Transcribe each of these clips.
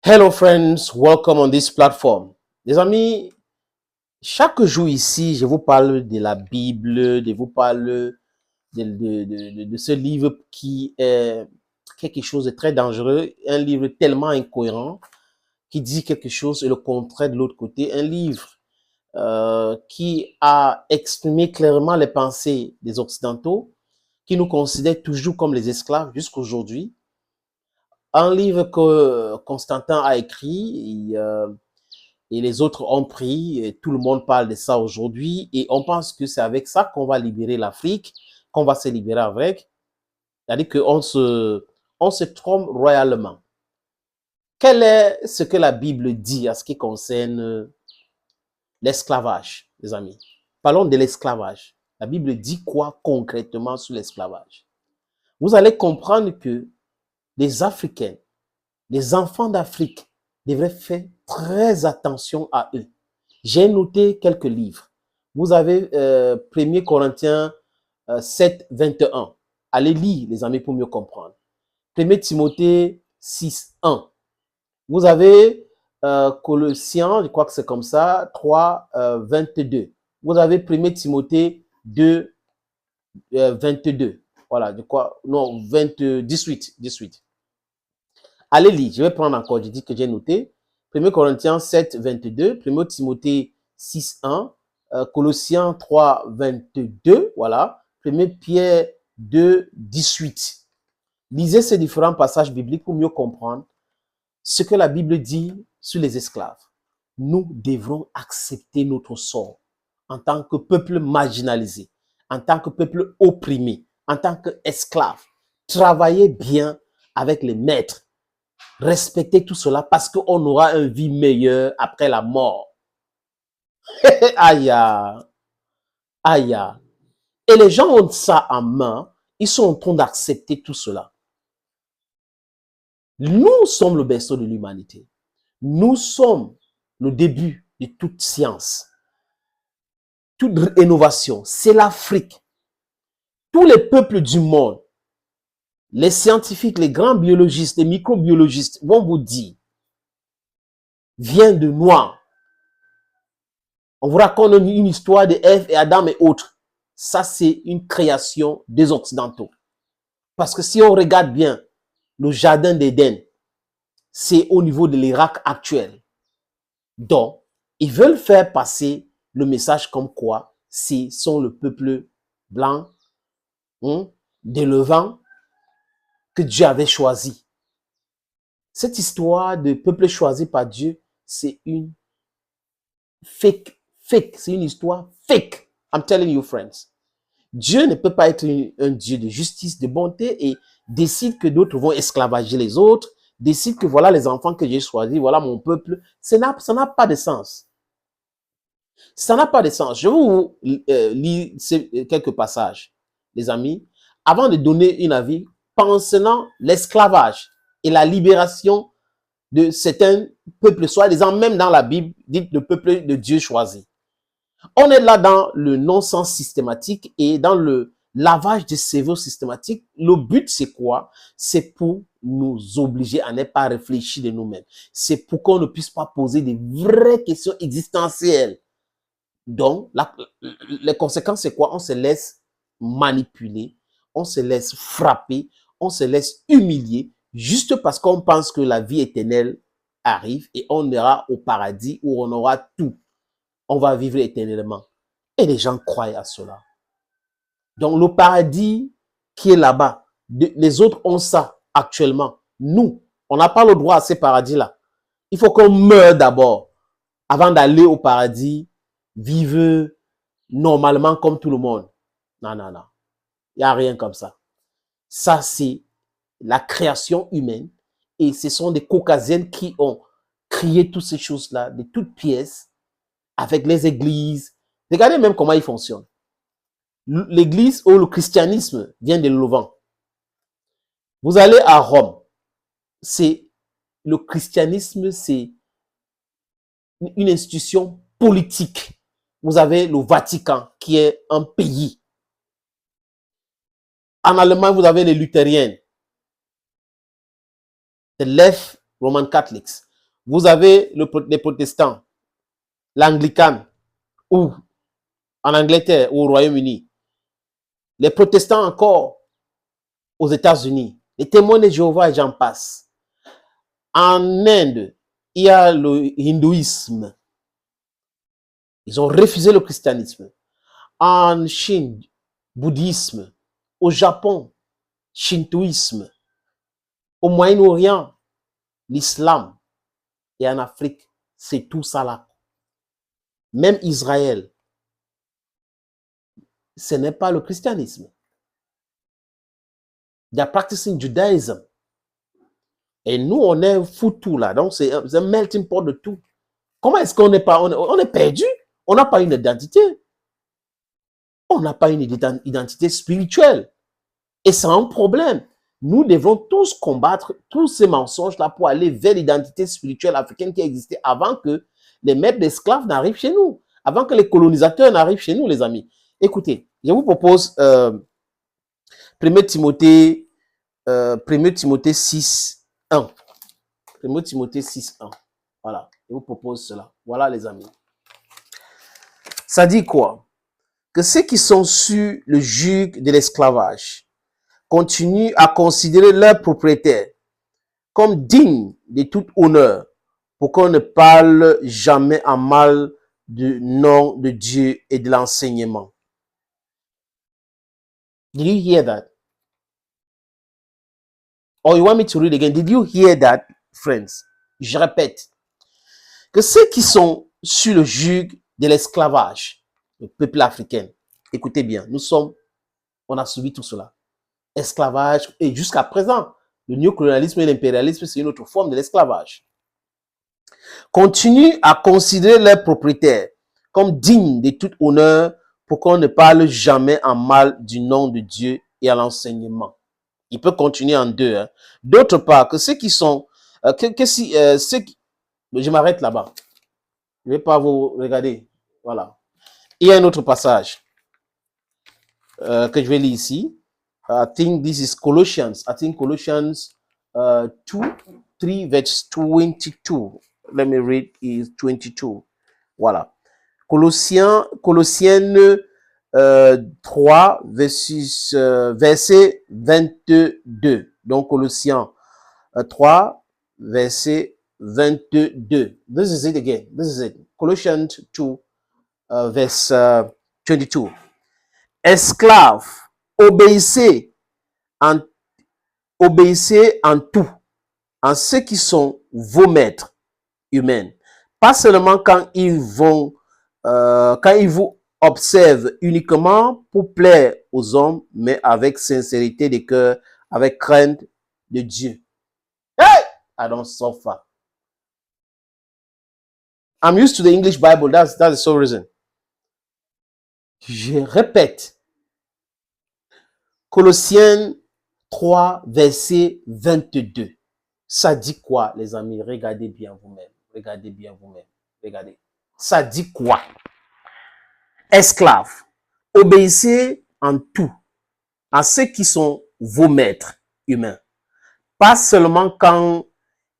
Hello friends, welcome on this platform. Les amis, chaque jour ici, je vous parle de la Bible, je vous parle de ce livre qui est quelque chose de très dangereux, un livre tellement incohérent, qui dit quelque chose et le contraire de l'autre côté, un livre qui a exprimé clairement les pensées des Occidentaux, qui nous considèrent toujours comme les esclaves jusqu'à aujourd'hui. Un livre que Constantin a écrit, et les autres ont pris, et tout le monde parle de ça aujourd'hui, et on pense que c'est avec ça qu'on va libérer l'Afrique, qu'on va se libérer avec. C'est-à-dire on se trompe royalement. Quel est ce que la Bible dit à ce qui concerne l'esclavage, les amis? Parlons de l'esclavage. La Bible dit quoi concrètement sur l'esclavage? Vous allez comprendre que les Africains, les enfants d'Afrique devraient faire très attention à eux. J'ai noté quelques livres. Vous avez 1 Corinthiens 7, 21. Allez lire, les amis, pour mieux comprendre. 1 Timothée 6, 1. Vous avez Colossiens, je crois que c'est comme ça, 3, 22. Vous avez 1 Timothée 2, 22. Voilà, de quoi? Non, 18. Allez lire, je vais prendre encore, je dis que j'ai noté. 1 Corinthiens 7, 22, 1 Timothée 6, 1, Colossiens 3, 22, voilà, 1 Pierre 2, 18. Lisez ces différents passages bibliques pour mieux comprendre ce que la Bible dit sur les esclaves. Nous devrons accepter notre sort en tant que peuple marginalisé, en tant que peuple opprimé, en tant qu'esclave. Travailler bien avec les maîtres. Respectez tout cela parce qu'on aura une vie meilleure après la mort. Aïe, aïe. Et les gens ont ça en main. Ils sont en train d'accepter tout cela. Nous sommes le berceau de l'humanité. Nous sommes le début de toute science, toute innovation. C'est l'Afrique. Tous les peuples du monde, les scientifiques, les grands biologistes, les microbiologistes vont vous dire, vient de Noirs. On vous raconte une histoire de Ève et Adam et autres. Ça, c'est une création des Occidentaux. Parce que si on regarde bien le jardin d'Éden, c'est au niveau de l'Irak actuel. Donc, ils veulent faire passer le message comme quoi ce sont le peuple blanc, des Levant, que Dieu avait choisi. Cette histoire de peuple choisi par Dieu, c'est une fake. C'est une histoire fake. I'm telling you, friends. Dieu ne peut pas être un Dieu de justice, de bonté et décide que d'autres vont esclavager les autres, décide que voilà les enfants que j'ai choisis, voilà mon peuple. Ça n'a pas de sens. Ça n'a pas de sens. Je vais vous lire quelques passages, les amis. Avant de donner une avis, concernant l'esclavage et la libération de certains peuples, soi-disant même dans la Bible, dit le peuple de Dieu choisi. On est là dans le non-sens systématique et dans le lavage de cerveau systématique. Le but, c'est quoi? C'est pour nous obliger à ne pas réfléchir de nous-mêmes. C'est pour qu'on ne puisse pas poser des vraies questions existentielles. Donc, les conséquences, c'est quoi? On se laisse manipuler, on se laisse frapper, on se laisse humilier, juste parce qu'on pense que la vie éternelle arrive et on ira au paradis où on aura tout. On va vivre éternellement. Et les gens croient à cela. Donc, le paradis qui est là-bas, les autres ont ça actuellement. Nous, on n'a pas le droit à ces paradis-là. Il faut qu'on meure d'abord avant d'aller au paradis, vivre normalement comme tout le monde. Non, non, non. Il n'y a rien comme ça. Ça, c'est la création humaine. Et ce sont des Caucasiennes qui ont créé toutes ces choses-là, de toutes pièces, avec les églises. Regardez même comment ils fonctionnent. L'église ou le christianisme vient de Levant. Vous allez à Rome. Le christianisme, c'est une institution politique. Vous avez le Vatican, qui est un pays. En Allemagne, vous avez les luthériens, the left Roman Catholics. Vous avez les protestants, l'anglican, ou en Angleterre ou au Royaume-Uni. Les protestants encore aux États-Unis. Les témoins de Jéhovah et j'en passe. En Inde, il y a le hindouisme. Ils ont refusé le christianisme. En Chine, bouddhisme. Au Japon, shintoïsme. Au Moyen-Orient, l'islam. Et en Afrique, c'est tout ça là. Même Israël, ce n'est pas le christianisme. They are practicing Judaism. Et nous, on est foutu là. Donc, c'est un melting pot de tout. Comment est-ce qu'on n'est pas... On est perdu. On n'a pas une identité. On n'a pas une identité spirituelle. Et c'est un problème. Nous devons tous combattre tous ces mensonges-là pour aller vers l'identité spirituelle africaine qui existait avant que les maîtres d'esclaves n'arrivent chez nous. Avant que les colonisateurs n'arrivent chez nous, les amis. Écoutez, je vous propose 1 Timothée 6, 1. 1 Timothée 6, 1. Voilà, je vous propose cela. Voilà, les amis. Ça dit quoi? Que ceux qui sont sur le joug de l'esclavage continuent à considérer leurs propriétaires comme dignes de tout honneur pour qu'on ne parle jamais en mal du nom de Dieu et de l'enseignement. Did you hear that? Or you want me to read again? Did you hear that, friends? Je répète. Que ceux qui sont sur le joug de l'esclavage, le peuple africain, écoutez bien, on a subi tout cela. Esclavage, et jusqu'à présent, le néocolonialisme et l'impérialisme, c'est une autre forme de l'esclavage. Continuent à considérer leurs propriétaires comme dignes de tout honneur pour qu'on ne parle jamais en mal du nom de Dieu et à l'enseignement. Il peut continuer en 2. Hein. D'autre part, que ceux qui sont... je m'arrête là-bas. Je ne vais pas vous regarder. Voilà. Il y a un autre passage que je vais lire ici. I think this is Colossians. I think Colossians 2, 3, verse 22. Let me read is 22. Voilà. Colossiennes 3, verset 22. Donc, Colossiens 3, verset 22. This is it again. This is it. Colossians 2, verse 22. Esclaves, obéissez en tout, en ceux qui sont vos maîtres humains. Pas seulement quand ils vous observent uniquement pour plaire aux hommes, mais avec sincérité de cœur, avec crainte de Dieu. Hey! I don't suffer. I'm used to the English Bible. That's the sole reason. Je répète. Colossiens 3, verset 22. Ça dit quoi, les amis? Regardez bien vous-même. Regardez bien vous-même. Regardez. Ça dit quoi? Esclaves, obéissez en tout à ceux qui sont vos maîtres humains. Pas seulement quand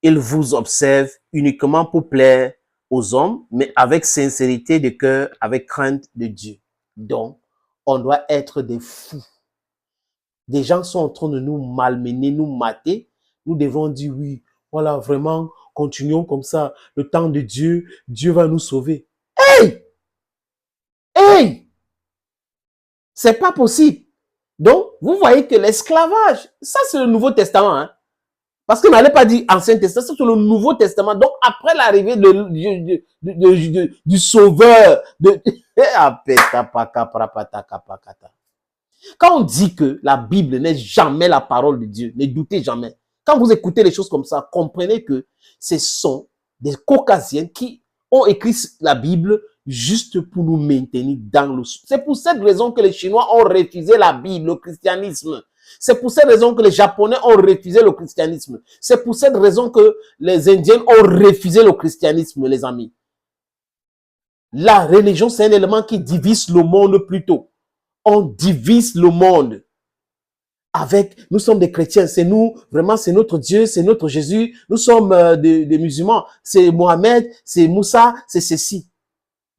ils vous observent uniquement pour plaire aux hommes, mais avec sincérité de cœur, avec crainte de Dieu. Donc, on doit être des fous. Des gens sont en train de nous malmener, nous mater. Nous devons dire oui, voilà, vraiment, continuons comme ça. Le temps de Dieu, Dieu va nous sauver. Hey! Hey! C'est pas possible. Donc, vous voyez que l'esclavage, ça c'est le Nouveau Testament. Hein? Parce qu'on n'allait pas dire Ancien Testament, c'est le Nouveau Testament. Donc, après l'arrivée du Sauveur, quand on dit que la Bible n'est jamais la parole de Dieu, ne doutez jamais. Quand vous écoutez les choses comme ça, comprenez que ce sont des Caucasiens qui ont écrit la Bible juste pour nous maintenir dans le... C'est pour cette raison que les Chinois ont refusé la Bible, le christianisme. C'est pour cette raison que les Japonais ont refusé le christianisme. C'est pour cette raison que les Indiens ont refusé le christianisme, les amis. La religion, c'est un élément qui divise le monde plutôt. On divise le monde. nous sommes des chrétiens, c'est nous, vraiment, c'est notre Dieu, c'est notre Jésus, nous sommes des musulmans, c'est Mohamed, c'est Moussa, c'est ceci.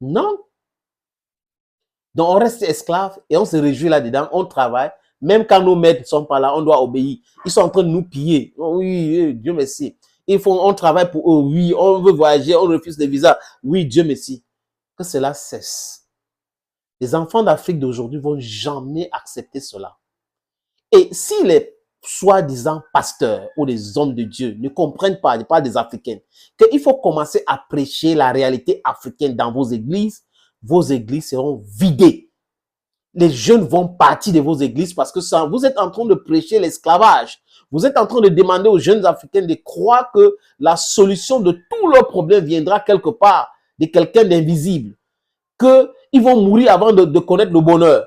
Non. Donc, on reste esclave et on se réjouit là-dedans, on travaille. Même quand nos maîtres ne sont pas là, on doit obéir. Ils sont en train de nous piller. Oh oui, Dieu merci. On travaille pour eux. Oui, on veut voyager, on refuse des visas. Oui, Dieu merci. Que cela cesse. Les enfants d'Afrique d'aujourd'hui vont jamais accepter cela. Et si les soi-disant pasteurs ou les hommes de Dieu ne comprennent pas des Africains, qu'il faut commencer à prêcher la réalité africaine dans vos églises seront vidées. Les jeunes vont partir de vos églises parce que ça, vous êtes en train de prêcher l'esclavage. Vous êtes en train de demander aux jeunes Africains de croire que la solution de tous leurs problèmes viendra quelque part de quelqu'un d'invisible. Qu'ils vont mourir avant de connaître le bonheur.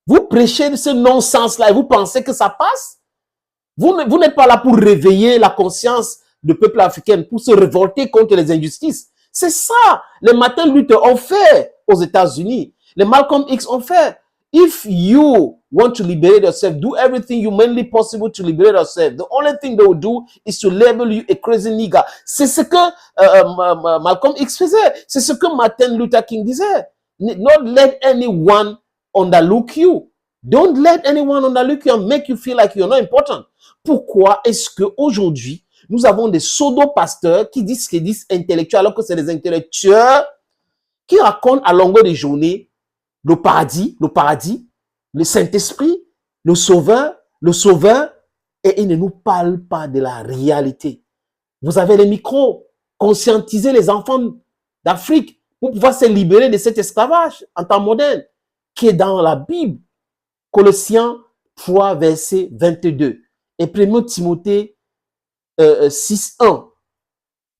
Vous prêchez ce non-sens-là et vous pensez que ça passe? Vous n'êtes pas là pour réveiller la conscience du peuple africain, pour se révolter contre les injustices. C'est ça. Les Martin Luther ont fait aux États-Unis. Les Malcolm X ont fait. If you want to liberate yourself, do everything humanly possible to liberate yourself. The only thing they will do is to label you a crazy nigger. C'est ce que Malcolm X faisait. C'est ce que Martin Luther King disait. Not let anyone underlook you. Don't let anyone underlook you and make you feel like you're not important. Pourquoi est-ce qu'aujourd'hui, nous avons des pseudo-pasteurs qui disent intellectuels alors que c'est des intellectuels qui racontent à longueur de journée le paradis, le Saint-Esprit, le Sauveur, et ils ne nous parlent pas de la réalité. Vous avez les micros, conscientisez les enfants d'Afrique pour pouvoir se libérer de cet esclavage en temps moderne qui est dans la Bible. Colossiens 3, verset 22 et 1 Timothée 6, 1.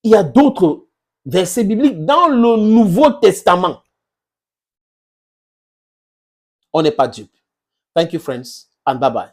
Il y a d'autres versets bibliques dans le Nouveau Testament. On n'est pas dupe. Thank you, friends, and bye-bye.